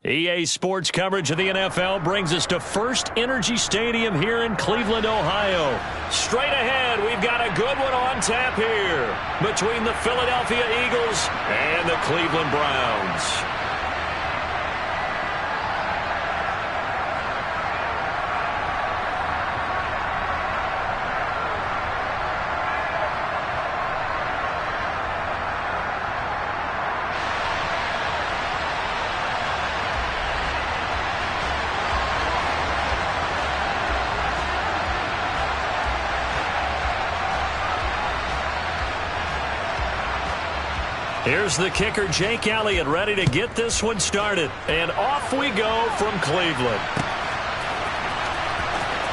EA Sports coverage of the NFL brings us to First Energy Stadium here in Cleveland, Ohio. Straight ahead, we've got a good one on tap here between the Philadelphia Eagles and the Cleveland Browns. Here's the kicker, Jake Elliott, ready to get this one started. And off we go from Cleveland.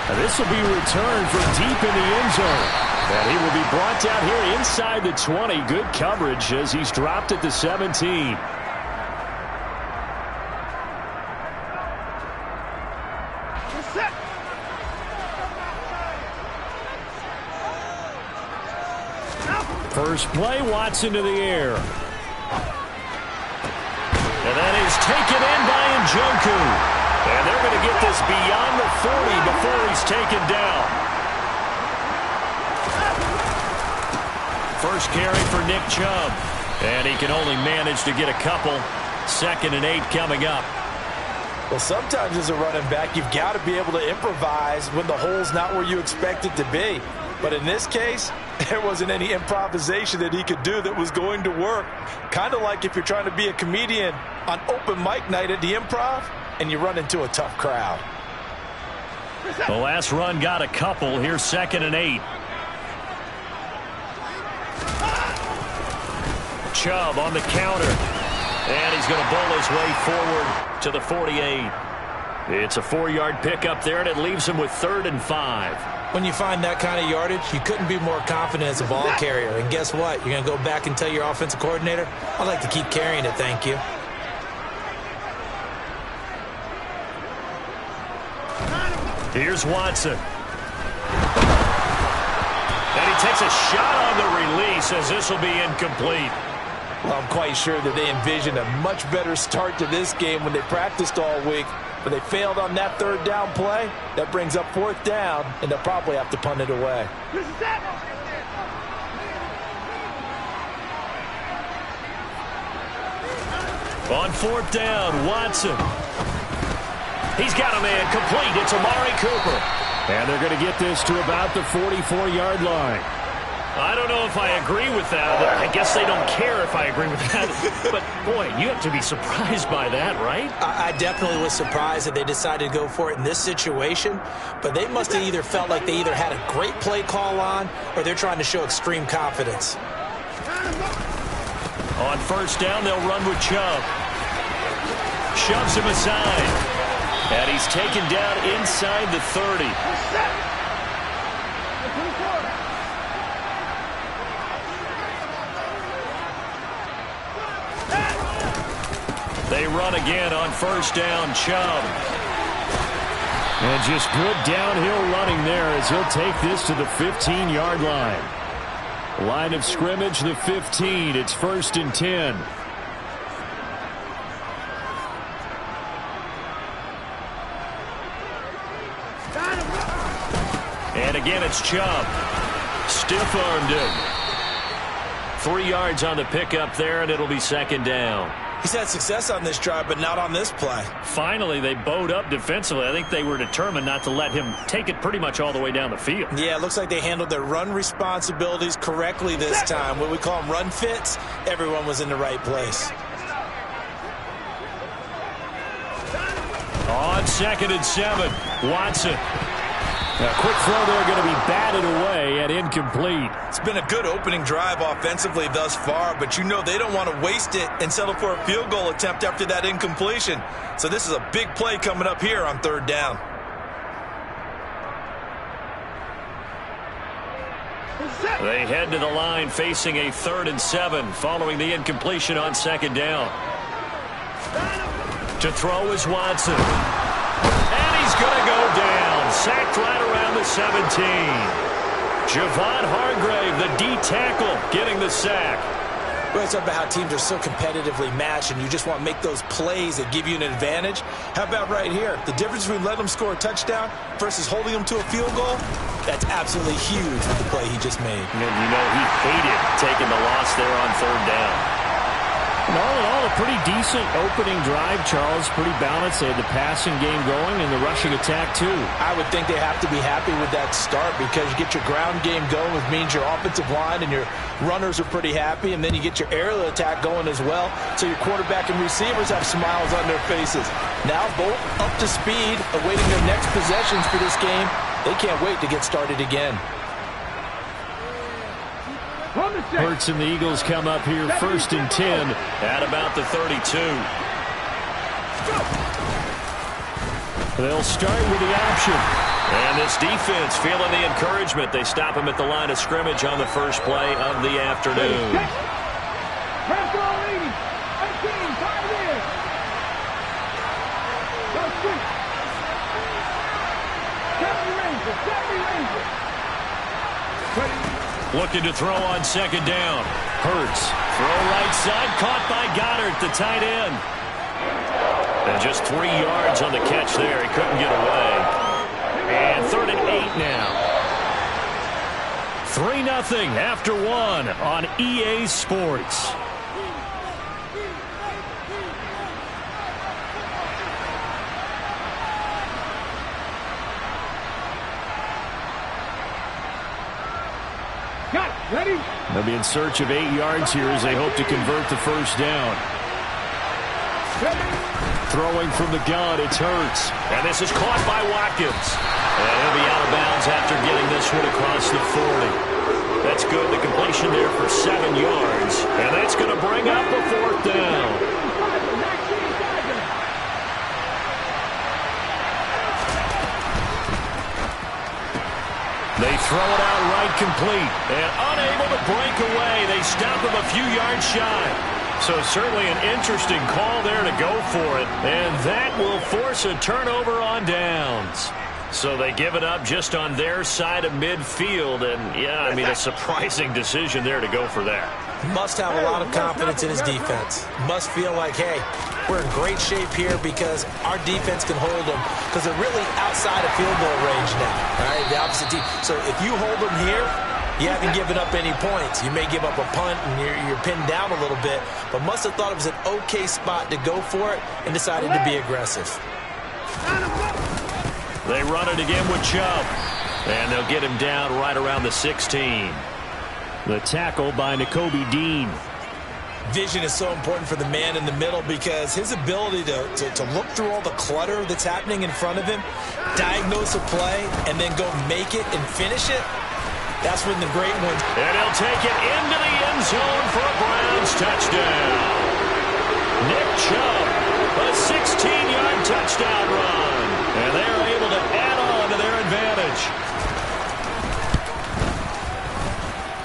And this will be returned from deep in the end zone. And he will be brought down here inside the 20. Good coverage as he's dropped at the 17. First play, Watson to the air. And that is taken in by Njoku. And they're going to get this beyond the 40 before he's taken down. First carry for Nick Chubb. And he can only manage to get a couple. 2nd and 8 coming up. Well, sometimes as a running back, you've got to be able to improvise when the hole's not where you expect it to be. But in this case, there wasn't any improvisation that he could do that was going to work. Kind of like if you're trying to be a comedian on open mic night at the Improv and you run into a tough crowd. The last run got a couple. Here's 2nd and 8. Chubb on the counter. And he's going to bowl his way forward to the 48. It's a 4-yard pickup there, and it leaves him with 3rd and 5. When you find that kind of yardage, you couldn't be more confident as a ball carrier. And guess what? You're going to go back and tell your offensive coordinator, I'd like to keep carrying it, thank you. Here's Watson. And he takes a shot on the release as this will be incomplete. Well, I'm quite sure that they envisioned a much better start to this game when they practiced all week. But they failed on that 3rd down play. That brings up 4th down, and they'll probably have to punt it away. On 4th down, Watson. He's got a man complete. It's Amari Cooper. And they're going to get this to about the 44-yard line. I don't know if I agree with that. I guess they don't care if I agree with that. But, boy, you have to be surprised by that, right? I definitely was surprised that they decided to go for it in this situation. But they must have either felt like they either had a great play call on or they're trying to show extreme confidence. On 1st down, they'll run with Chubb. Shoves him aside. And he's taken down inside the 30. They run again on 1st down, Chubb. And just good downhill running there as he'll take this to the 15-yard line. Line of scrimmage, the 15. It's 1st and 10. And again, it's Chubb. Stiff-armed him. 3 yards on the pickup there, and it'll be 2nd down. He's had success on this drive, but not on this play. Finally, they bowed up defensively. I think they were determined not to let him take it pretty much all the way down the field. Yeah, it looks like they handled their run responsibilities correctly this time. What we call them run fits, everyone was in the right place. On 2nd and 7, Watson. A quick throw there going to be batted away and incomplete. It's been a good opening drive offensively thus far, but you know they don't want to waste it and settle for a field goal attempt after that incompletion. So this is a big play coming up here on 3rd down. They head to the line facing a 3rd and 7 following the incompletion on 2nd down. To throw is Watson. And he's going to go down. Sacked right around the 17. Javon Hargrave, the D tackle, getting the sack. Well, it's about how teams are so competitively matched, and you just want to make those plays that give you an advantage. How about right here? The difference between letting them score a touchdown versus holding them to a field goal, that's absolutely huge with the play he just made. And you know he hated taking the loss there on third down. And all in all, a pretty decent opening drive, Charles. Pretty balanced. They had the passing game going and the rushing attack, too. I would think they have to be happy with that start because you get your ground game going, which means your offensive line and your runners are pretty happy, and then you get your aerial attack going as well, so your quarterback and receivers have smiles on their faces. Now both up to speed, awaiting their next possessions for this game. They can't wait to get started again. Hurts and the Eagles come up here 1st and 10 at about the 32. They'll start with the option. And this defense feeling the encouragement. They stop him at the line of scrimmage on the first play of the afternoon. Looking to throw on second down. Hurts. Throw right side. Caught by Goddard, the tight end. And just 3 yards on the catch there. He couldn't get away. And 3rd and 8 now. 3-0 after 1 on EA Sports. Ready? They'll be in search of 8 yards here as they hope to convert the first down. Throwing from the gun, it's Hurts. And this is caught by Watkins. And he'll be out of bounds after getting this one across the 40. That's good. The completion there for 7 yards. And that's going to bring up a 4th down. They throw it out right complete. And unable to break away. They stop him a few yards shy. So certainly an interesting call there to go for it. And that will force a turnover on downs. So they give it up just on their side of midfield. And, yeah, I mean, a surprising decision there to go for that. Must have a lot of confidence in his defense. Must feel like, hey, we're in great shape here because our defense can hold them because they're really outside of field goal range now. All right, the opposite team. So if you hold them here, you haven't given up any points. You may give up a punt and you're pinned down a little bit, but must have thought it was an okay spot to go for it and decided to be aggressive. They run it again with Chubb. And they'll get him down right around the 16. The tackle by Nakobe Dean. Vision is so important for the man in the middle because his ability to look through all the clutter that's happening in front of him, diagnose a play, and then go make it and finish it, that's when the great ones. And he'll take it into the end zone for a Browns touchdown. Nick Chubb, a 16-yard touchdown run. And they're able to add on to their advantage.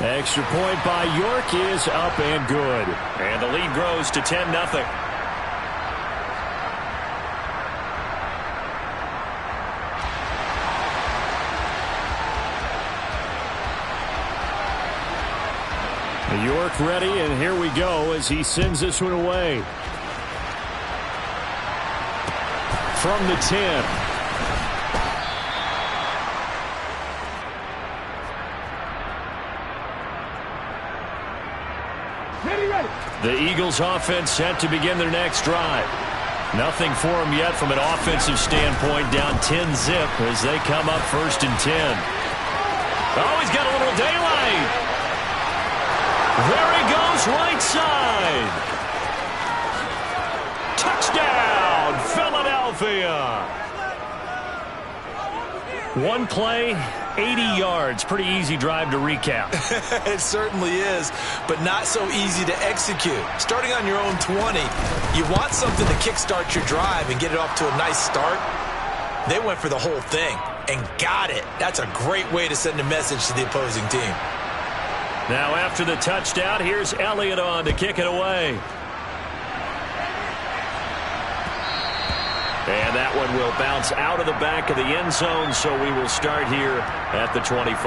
Extra point by York is up and good. And the lead grows to 10-0. York ready, and here we go as he sends this one away. From the 10. The Eagles offense set to begin their next drive. Nothing for them yet from an offensive standpoint, down 10-0 as they come up 1st and 10. Oh, he's got a little daylight. There he goes, right side. Touchdown, Philadelphia. One play, 80 yards. Pretty easy drive to recap. It certainly is, but not so easy to execute. Starting on your own 20, you want something to kickstart your drive and get it off to a nice start. They went for the whole thing and got it. That's a great way to send a message to the opposing team. Now after the touchdown, here's Elliott on to kick it away. And that one will bounce out of the back of the end zone, so we will start here at the 25.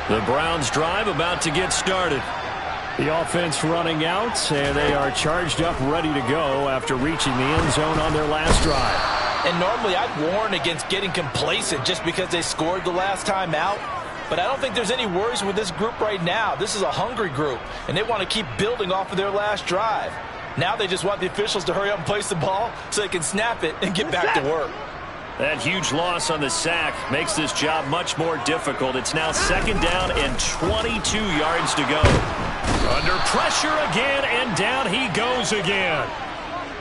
The Browns drive about to get started. The offense running out, and they are charged up, ready to go after reaching the end zone on their last drive. And normally I'd warn against getting complacent just because they scored the last time out. But I don't think there's any worries with this group right now. This is a hungry group, and they want to keep building off of their last drive. Now they just want the officials to hurry up and place the ball so they can snap it and get back to work. That huge loss on the sack makes this job much more difficult. It's now 2nd down and 22 yards to go. Under pressure again, and down he goes again.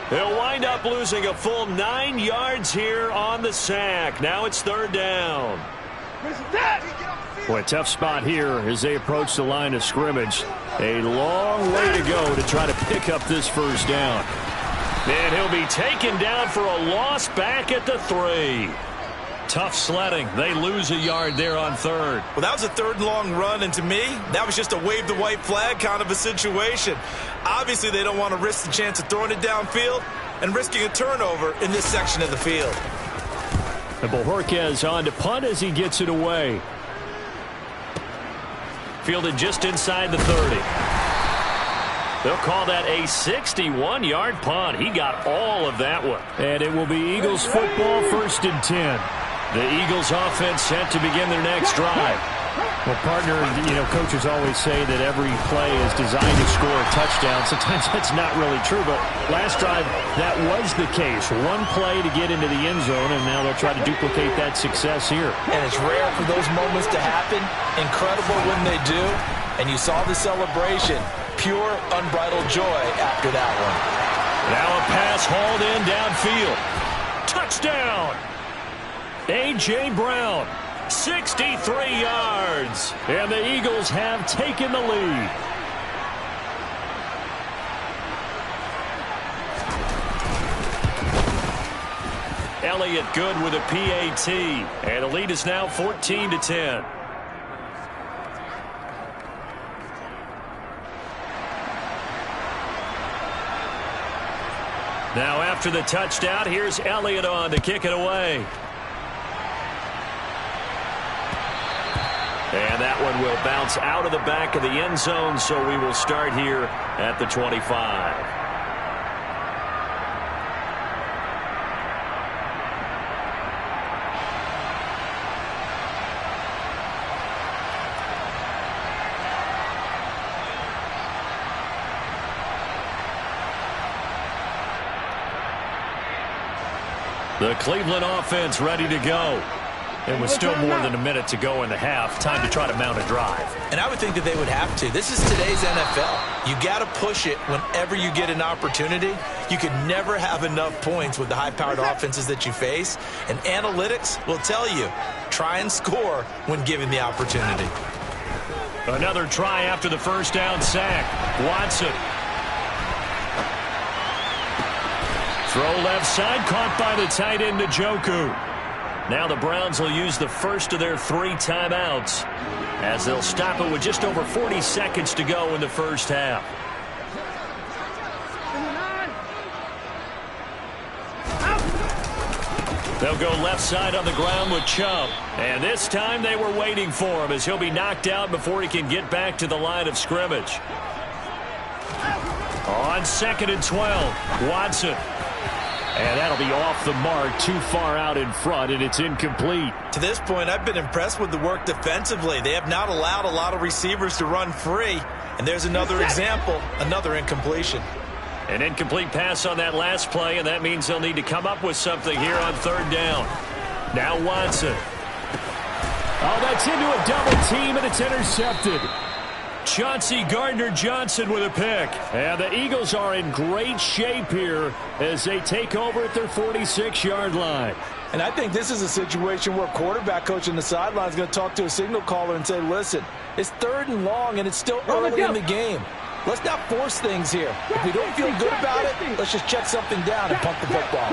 He'll wind up losing a full 9 yards here on the sack. Now it's 3rd down. Boy, tough spot here as they approach the line of scrimmage. A long way to go to try to pick up this 1st down. And he'll be taken down for a loss back at the 3. Tough sledding. They lose a yard there on 3rd. Well, that was a 3rd and long run, and to me, that was just a wave the white flag kind of a situation. Obviously, they don't want to risk the chance of throwing it downfield and risking a turnover in this section of the field. And Bojorquez on to punt as he gets it away. Fielded just inside the 30. They'll call that a 61-yard punt. He got all of that one. And it will be Eagles football, 1st and 10. The Eagles offense set to begin their next drive. Well, partner, coaches always say that every play is designed to score a touchdown. Sometimes that's not really true, but last drive, that was the case. One play to get into the end zone, and now they'll try to duplicate that success here. And it's rare for those moments to happen. Incredible when they do. And you saw the celebration. Pure, unbridled joy after that one. Now a pass hauled in downfield. Touchdown! A.J. Brown, 63 yards. And the Eagles have taken the lead. Elliott good with a PAT. And the lead is now 14-10. Now after the touchdown, here's Elliott on to kick it away. And that one will bounce out of the back of the end zone, so we will start here at the 25. The Cleveland offense ready to go. And with still more than a minute to go in the half, time to try to mount a drive. And I would think that they would have to. This is today's NFL. You got to push it whenever you get an opportunity. You can never have enough points with the high-powered offenses that you face. And analytics will tell you, try and score when given the opportunity. Another try after the 1st down sack. Watson. Throw left side, caught by the tight end Njoku. Now the Browns will use the first of their 3 timeouts as they'll stop it with just over 40 seconds to go in the 1st half. They'll go left side on the ground with Chubb. And this time they were waiting for him as he'll be knocked out before he can get back to the line of scrimmage. On 2nd and 12, Watson. And that'll be off the mark, too far out in front, and it's incomplete. To this point, I've been impressed with the work defensively. They have not allowed a lot of receivers to run free. And there's another example, another incompletion. An incomplete pass on that last play, and that means they'll need to come up with something here on 3rd down. Now Watson. Oh, that's into a double team, and it's intercepted. Chauncey Gardner-Johnson with a pick. And the Eagles are in great shape here as they take over at their 46-yard line. And I think this is a situation where quarterback coach on the sideline is going to talk to a signal caller and say, listen, it's 3rd and long and it's still early in the game. Let's not force things here. If we don't feel good about it, let's just check something down and punt the football.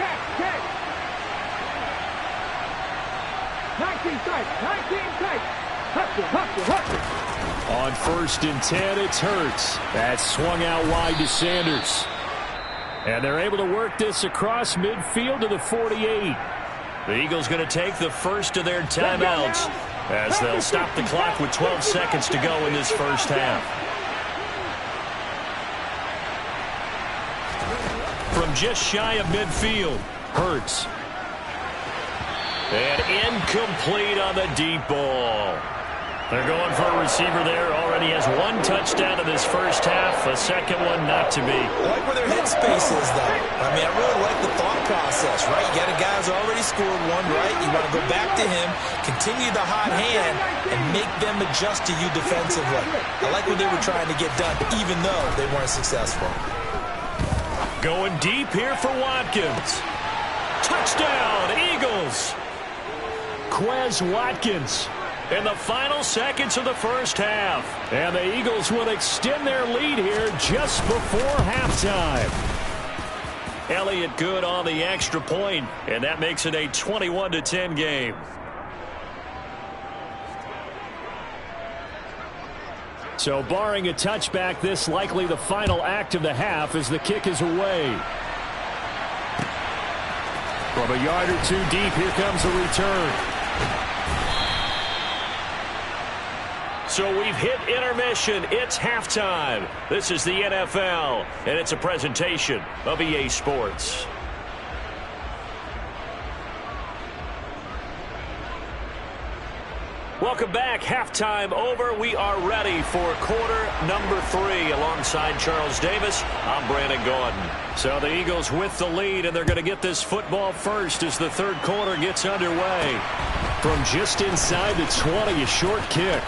19 tight. Hustle. On 1st and 10, it's Hurts. That's swung out wide to Sanders. And they're able to work this across midfield to the 48. The Eagles going to take the first of their timeouts as they'll stop the clock with 12 seconds to go in this first half. From just shy of midfield, Hurts. And incomplete on the deep ball. They're going for a receiver there. Already has one touchdown in this first half. A second one not to be. I like where their headspace is, though. I mean, I really like the thought process, right? You got a guy who's already scored one, right? You want to go back to him, continue the hot hand, and make them adjust to you defensively. I like what they were trying to get done, even though they weren't successful. Going deep here for Watkins. Touchdown, Eagles. Quez Watkins in the final seconds of the first half. And the Eagles will extend their lead here just before halftime. Elliott good on the extra point, and that makes it a 21-10 game. So barring a touchback, this likely the final act of the half as the kick is away. From a yard or two deep, here comes the return. So we've hit intermission. It's halftime. This is the NFL, and it's a presentation of EA Sports. Welcome back. Halftime over. We are ready for quarter number 3. Alongside Charles Davis, I'm Brandon Gordon. So the Eagles with the lead, and they're going to get this football first as the third quarter gets underway. From just inside the 20, a short kick.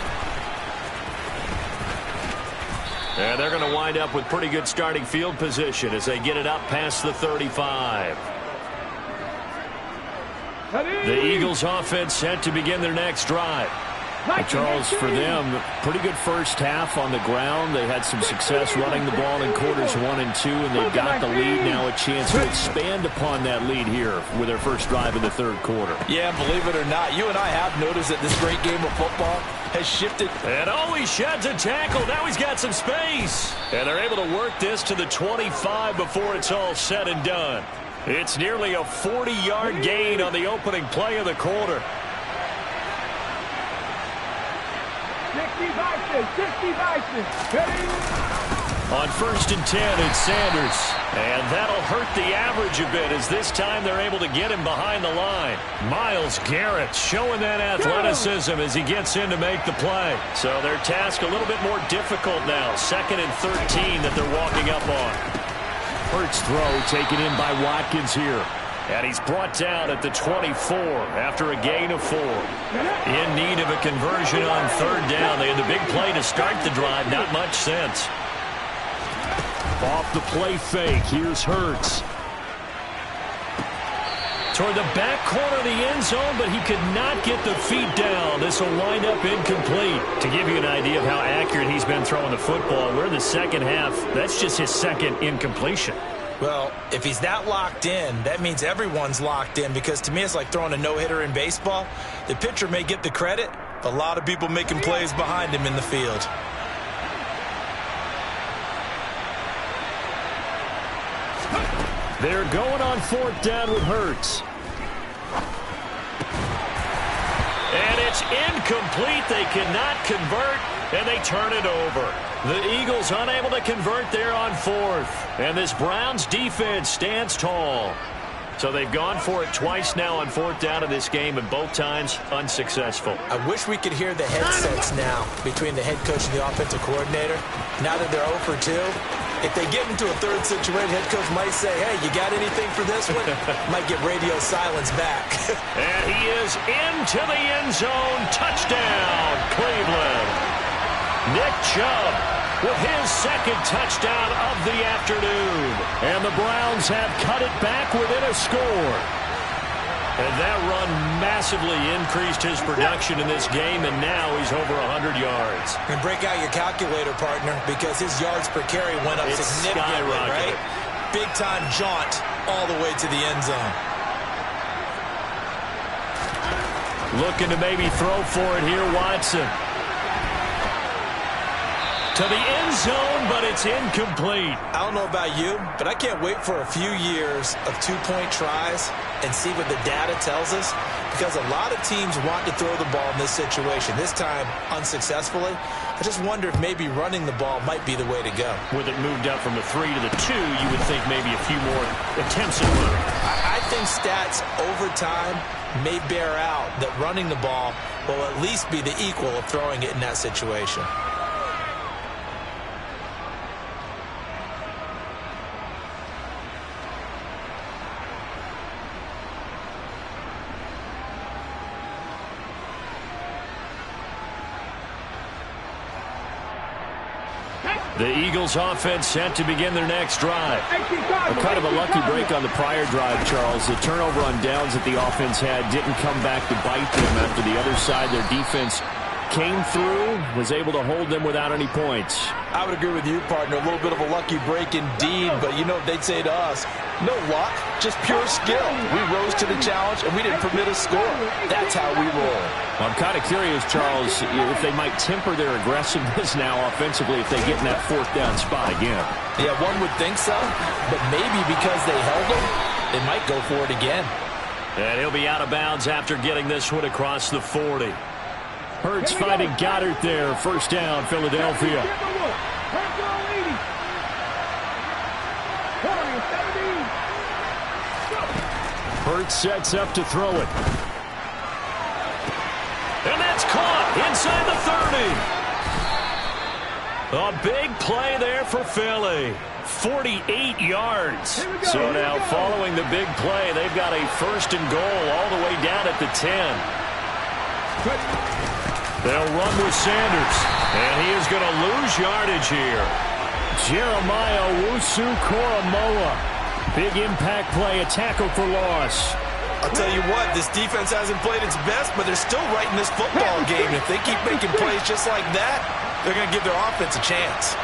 And they're going to wind up with pretty good starting field position as they get it up past the 35. The Eagles offense set to begin their next drive. Charles, for them, pretty good first half on the ground. They had some success running the ball in quarters 1 and 2, and they've got the lead now, a chance to expand upon that lead here with their first drive in the third quarter. Yeah, believe it or not, you and I have noticed that this great game of football has shifted. And he sheds a tackle. Now he's got some space. And they're able to work this to the 25 before it's all said and done. It's nearly a 40-yard gain on the opening play of the quarter. 60 On 1st and 10, it's Sanders. And that'll hurt the average a bit as this time they're able to get him behind the line. Myles Garrett showing that athleticism as he gets in to make the play. So their task a little bit more difficult now. 2nd and 13 that they're walking up on. Hurts throw taken in by Watkins here. And he's brought down at the 24 after a gain of 4. In need of a conversion on 3rd down. They had the big play to start the drive. Not much sense. Off the play fake. Here's Hurts. Toward the back corner of the end zone, but he could not get the feet down. This will wind up incomplete. To give you an idea of how accurate he's been throwing the football, we're in the second half. That's just his second incompletion. Well, if he's that locked in, that means everyone's locked in, because to me it's like throwing a no-hitter in baseball. The pitcher may get the credit, but a lot of people making plays behind him in the field. They're going on 4th down with Hurts. And it's incomplete. They cannot convert, and they turn it over. The Eagles unable to convert there on 4th. And this Browns defense stands tall. So they've gone for it twice now on 4th down in this game, and both times unsuccessful. I wish we could hear the headsets now between the head coach and the offensive coordinator. Now that they're 0 for 2, if they get into a third situation, head coach might say, hey, you got anything for this one? Might get radio silence back. And he is into the end zone. Touchdown, Cleveland. Nick Chubb with his second touchdown of the afternoon. And the Browns have cut it back within a score. And that run massively increased his production in this game, and now he's over 100 yards. And break out your calculator, partner, because his yards per carry went up significantly, right? Big-time jaunt all the way to the end zone. Looking to maybe throw for it here, Watson. To the end zone, but it's incomplete. I don't know about you, but I can't wait for a few years of two-point tries and see what the data tells us, because a lot of teams want to throw the ball in this situation, this time unsuccessfully. I just wonder if maybe running the ball might be the way to go. With it moved up from the 3 to the 2, you would think maybe a few more attempts at running. I think stats over time may bear out that running the ball will at least be the equal of throwing it in that situation. The Eagles offense set to begin their next drive. Kind of a lucky break on the prior drive, Charles. The turnover on downs that the offense had didn't come back to bite them after the other side. Their defense came through, was able to hold them without any points. I would agree with you, partner. A little bit of a lucky break indeed, but you know what they'd say to us? No luck, just pure skill. We rose to the challenge, and we didn't permit a score. That's how we roll. I'm kind of curious, Charles, if they might temper their aggressiveness now offensively if they get in that fourth down spot again. Yeah, one would think so, but maybe because they held them, they might go for it again. And he'll be out of bounds after getting this one across the 40. Hurts finding Goddard there. First down, Philadelphia. Hurts sets up to throw it. And that's caught inside the 30. A big play there for Philly. 48 yards. So now following the big play, they've got a first and goal all the way down at the 10. They'll run with Sanders, and he is going to lose yardage here. Jeremiah Owusu-Koramoah. Big impact play, a tackle for loss. I'll tell you what, this defense hasn't played its best, but they're still right in this football game. If they keep making plays just like that, they're going to give their offense a chance.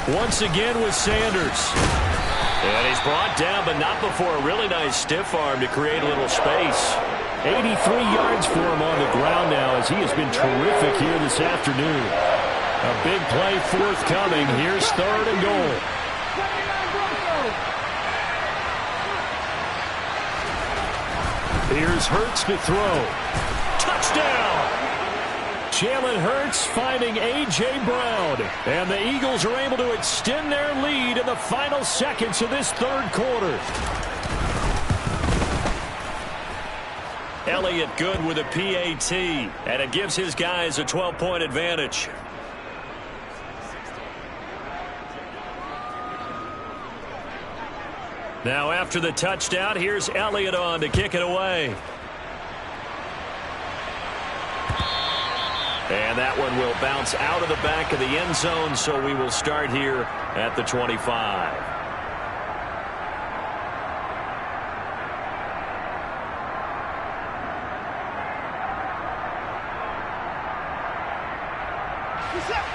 Once again with Sanders. And he's brought down, but not before a really nice stiff arm to create a little space. 83 yards for him on the ground now as he has been terrific here this afternoon. A big play forthcoming. Here's third and goal. Here's Hurts to throw. Touchdown! Jalen Hurts finding A.J. Brown. And the Eagles are able to extend their lead in the final seconds of this third quarter. Elliott good with a PAT. And it gives his guys a 12-point advantage. Now after the touchdown, here's Elliott on to kick it away. And that one will bounce out of the back of the end zone, so we will start here at the 25.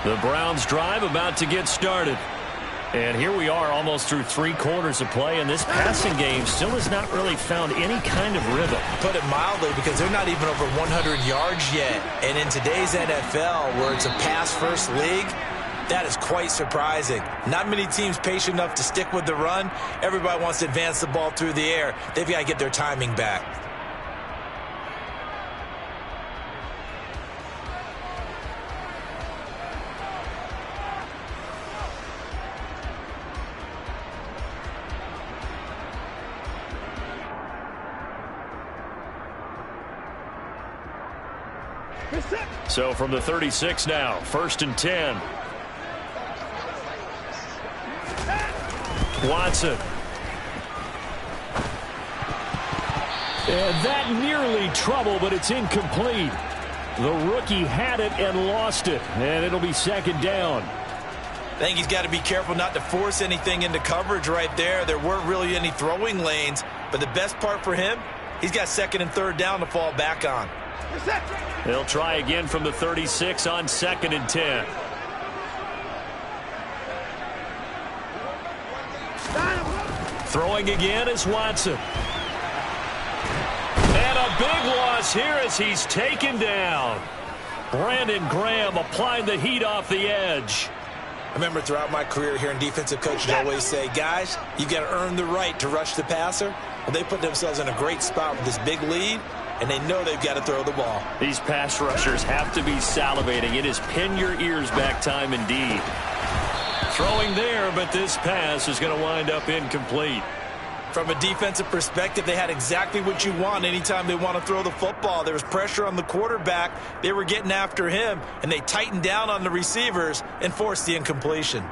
The Browns drive about to get started. And here we are almost through 3 quarters of play, and this passing game still has not really found any kind of rhythm. Put it mildly, because they're not even over 100 yards yet. And in today's NFL, where it's a pass-first league, that is quite surprising. Not many teams patient enough to stick with the run. Everybody wants to advance the ball through the air. They've got to get their timing back. So from the 36 now, 1st and 10. Watson. And that nearly trouble, but it's incomplete. The rookie had it and lost it, and it'll be second down. I think he's got to be careful not to force anything into coverage right there. There weren't really any throwing lanes, but the best part for him, he's got 2nd and 3rd down to fall back on. They'll try again from the 36 on 2nd and 10. Throwing again is Watson. And a big loss loss here as he's taken down. Brandon Graham applying the heat off the edge. I remember throughout my career hearing defensive coaches always say, guys, you got to earn the right to rush the passer. Well, they put themselves in a great spot with this big lead, and they know they've got to throw the ball. These pass rushers have to be salivating. It is pin your ears back time indeed. Throwing there, but this pass is going to wind up incomplete. From a defensive perspective, they had exactly what you want anytime they want to throw the football. There was pressure on the quarterback. They were getting after him, and they tightened down on the receivers and forced the incompletion.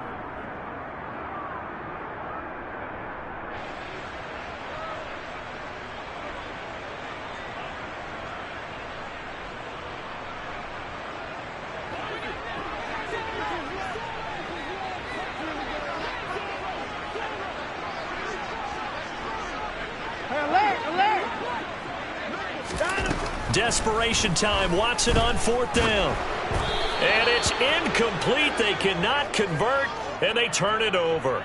Desperation time. Watson on 4th down. And it's incomplete. They cannot convert, and they turn it over.